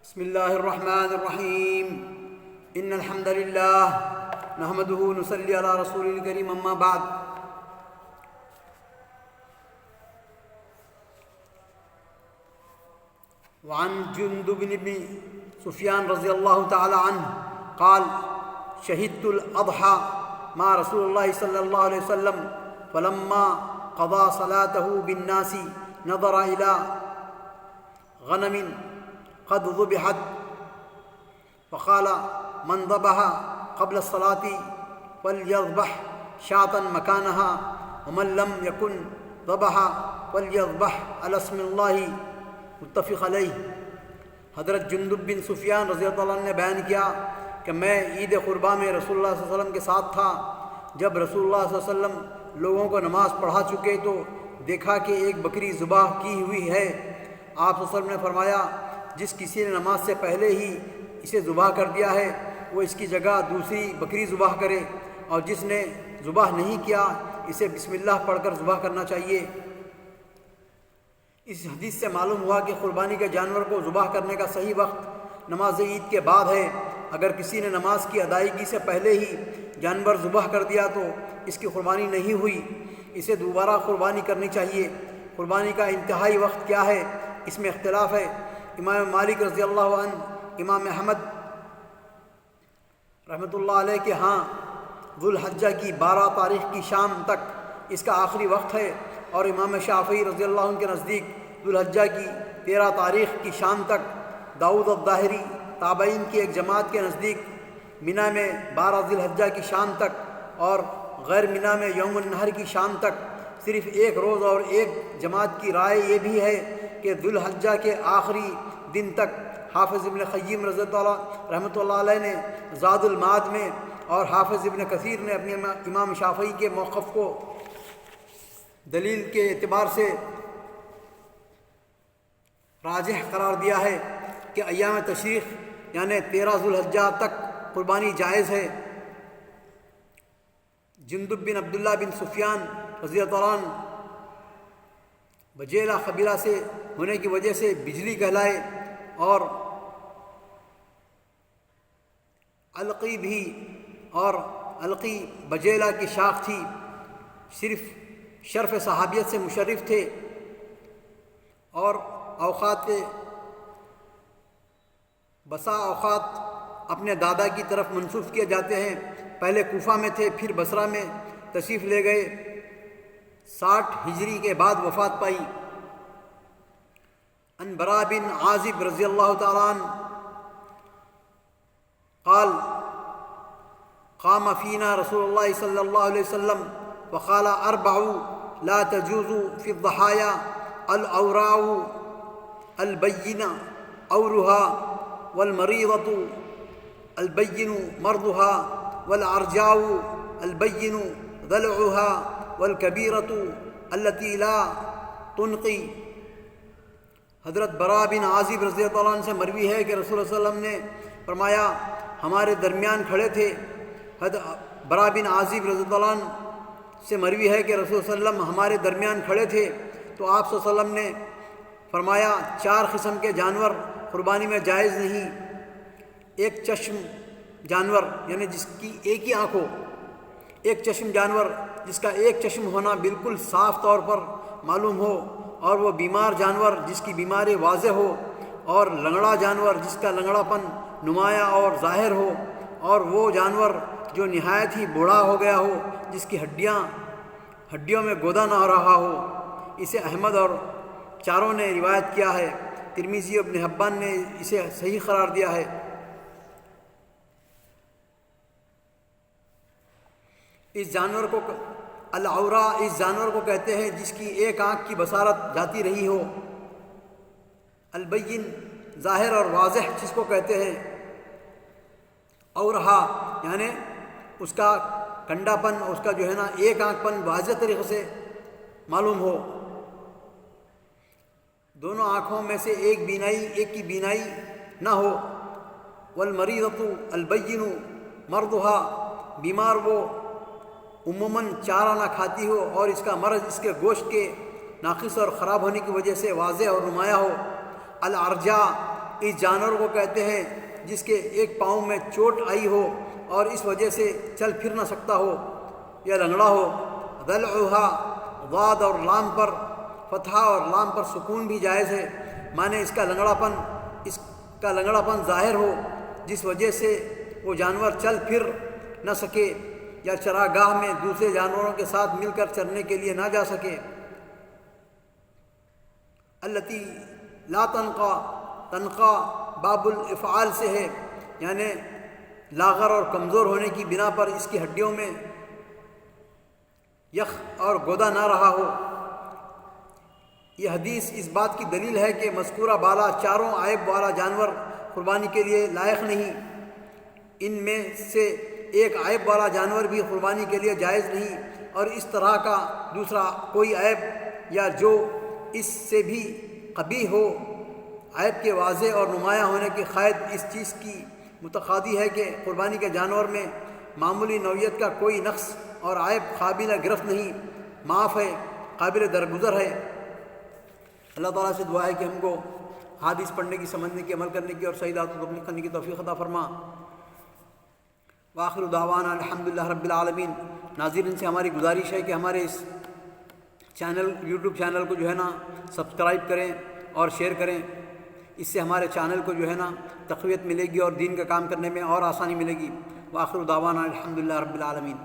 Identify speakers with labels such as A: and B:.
A: بسم الله الرحمن الرحيم إن الحمد لله نحمده ونصلي على رسوله الكريم أما بعد وعن جندب بن سفيان رضي الله تعالى عنه قال شهدت الأضحى مع رسول الله صلى الله عليه وسلم فلما قضى صلاته بالناس نظر إلى غنم قد ذبحت فقال من ذبح قبل الصلاة فليذبح شاة مكانها ومن لم يكن ذبح فليذبح على اسم الله متفق علیہ۔ حضرت جندب بن سفیان رضی اللہ عنہ نے بیان کیا کہ میں عید قرباں میں رسول اللہ صلی اللہ علیہ وسلم کے ساتھ تھا۔ جب رسول اللہ صلی اللہ علیہ وسلم لوگوں کو نماز پڑھا چکے تو دیکھا کہ ایک بکری ذبح کی ہوئی ہے۔ آپ صلی اللہ علیہ وسلم نے فرمایا جس کسی نے نماز سے پہلے ہی اسے ذبح کر دیا ہے وہ اس کی جگہ دوسری بکری ذبح کرے، اور جس نے ذبح نہیں کیا اسے بسم اللہ پڑھ کر ذبح کرنا چاہیے۔ اس حدیث سے معلوم ہوا کہ قربانی کے جانور کو ذبح کرنے کا صحیح وقت نماز عید کے بعد ہے۔ اگر کسی نے نماز کی ادائیگی سے پہلے ہی جانور ذبح کر دیا تو اس کی قربانی نہیں ہوئی، اسے دوبارہ قربانی کرنی چاہیے۔ قربانی کا انتہائی وقت کیا ہے اس میں اختلاف ہے۔ امام مالک رضی اللہ عنہ، امام احمد رحمۃ اللہ علیہ کے ہاں ذوالحجہ کی 12 تاریخ کی شام تک اس کا آخری وقت ہے، اور امام شافعی رضی اللہ عنہ کے نزدیک ذوالحجہ کی 13 تاریخ کی شام تک، داؤد الظاہری تابعین کی ایک جماعت کے نزدیک منی میں 12 ذی الحجہ کی شام تک، اور غیر منی میں یوم النحر کی شام تک۔ صرف ایک روز اور ایک جماعت کی رائے یہ بھی ہے کہ ذوالحجہ کے آخری دن تک۔ حافظ ابن قیم رحمۃ اللہ علیہ نے زاد المعاد میں اور حافظ ابن کثیر نے اپنے امام شافعی کے موقف کو دلیل کے اعتبار سے راجح قرار دیا ہے کہ ایام تشریق یعنی 13 ذوالحجہ تک قربانی جائز ہے۔ جندب بن عبداللہ بن سفیان رضی اللہ عنہ بجیلہ قبیلہ سے ہونے کی وجہ سے بجلی کہلائے، اور علقی بھی، اور علقی بجیلہ کی شاخ تھی، صرف شرف صحابیت سے مشرف تھے، اور بسا اوقات اپنے دادا کی طرف منسوب کیے جاتے ہیں۔ پہلے کوفہ میں تھے، پھر بصرہ میں تشریف لے گئے، 60 ہجری کے بعد وفات پائی۔ عن براء بن عازب رضی اللہ تعالیٰ عنہ قال قام فینا رسول اللہ صلی اللہ علیہ وسلم وقال 4 لا تجوز في الضحايا الأوراء البين أورها والمريضة البين مرضها والعرجاء البين ضلعها والكبيرة التي لا تنقي۔ حضرت براء بن عازب رضی اللہ عنہ سے مروی ہے کہ رسول اللہ صلی اللہ علیہ وسلم نے فرمایا ہمارے درمیان کھڑے تھے۔ حضرت براء بن عازب رضی اللہ عنہ سے مروی ہے کہ رسول صلی اللہ علیہ وسلم ہمارے درمیان کھڑے تھے تو آپ صلی اللہ علیہ وسلم نے فرمایا 4 قسم کے جانور قربانی میں جائز نہیں۔ ایک چشم جانور یعنی جس کی ایک ہی آنکھ ہو، ایک چشم جانور جس کا ایک چشم ہونا بالکل صاف طور پر معلوم ہو، اور وہ بیمار جانور جس کی بیماری واضح ہو، اور لنگڑا جانور جس کا لنگڑا پن نمایاں اور ظاہر ہو، اور وہ جانور جو نہایت ہی بوڑھا ہو گیا ہو، جس کی ہڈیوں میں گودا نہ رہا ہو۔ اسے احمد اور چاروں نے روایت کیا ہے۔ ترمذی اور ابن حبان نے اسے صحیح قرار دیا ہے۔ اس جانور کو العورا اس جانور کو کہتے ہیں جس کی ایک آنکھ کی بصارت جاتی رہی ہو۔ البین ظاہر اور واضح جس کو کہتے ہیں۔ اورہا یعنی اس کا کنڈا پن، اس کا جو ہے نا ایک آنکھ پن واضح طریقے سے معلوم ہو، دونوں آنکھوں میں سے ایک کی بینائی نہ ہو۔ والمریضۃ البین مرضها بیمار وہ عموماً چارہ نہ کھاتی ہو، اور اس کا مرض اس کے گوشت کے ناقص اور خراب ہونے کی وجہ سے واضح اور نمایاں ہو۔ الارجا اس جانور کو کہتے ہیں جس کے ایک پاؤں میں چوٹ آئی ہو اور اس وجہ سے چل پھر نہ سکتا ہو یا لنگڑا ہو۔ ضلعھا ضاد اور لام پر فتحہ اور لام پر سکون بھی جائز ہے، معنی اس کا لنگڑا پن ظاہر ہو جس وجہ سے وہ جانور چل پھر نہ سکے یا چراگاہ میں دوسرے جانوروں کے ساتھ مل کر چرنے کے لیے نہ جا سکے۔ التی لا تنقا باب الافعال سے ہے، یعنی لاغر اور کمزور ہونے کی بنا پر اس کی ہڈیوں میں یخ اور گودا نہ رہا ہو۔ یہ حدیث اس بات کی دلیل ہے کہ مذکورہ بالا چاروں عیب والا جانور قربانی کے لیے لائق نہیں، ان میں سے ایک عیب والا جانور بھی قربانی کے لیے جائز نہیں، اور اس طرح کا دوسرا کوئی عیب یا جو اس سے بھی قبیح ہو، عیب کے واضح اور نمایاں ہونے کی قید اس چیز کی متقاضی ہے کہ قربانی کے جانور میں معمولی نوعیت کا کوئی نقص اور عیب قابل گرفت نہیں، معاف ہے، قابل درگزر ہے۔ اللہ تعالیٰ سے دعا ہے کہ ہم کو حدیث پڑھنے کی، سمجھنے کی، عمل کرنے کی اور صحیح بات کو تبلیغ کرنے کی توفیق عطا فرما۔ وآخر دعوانا الحمدللہ رب العالمین۔ ناظرین سے ہماری گزارش ہے کہ ہمارے اس یوٹیوب چینل کو جو ہے نا سبسکرائب کریں اور شیئر کریں، اس سے ہمارے چینل کو جو ہے نا تقویت ملے گی اور دین کا کام کرنے میں اور آسانی ملے گی۔ وآخر دعوانا الحمدللہ رب العالمین۔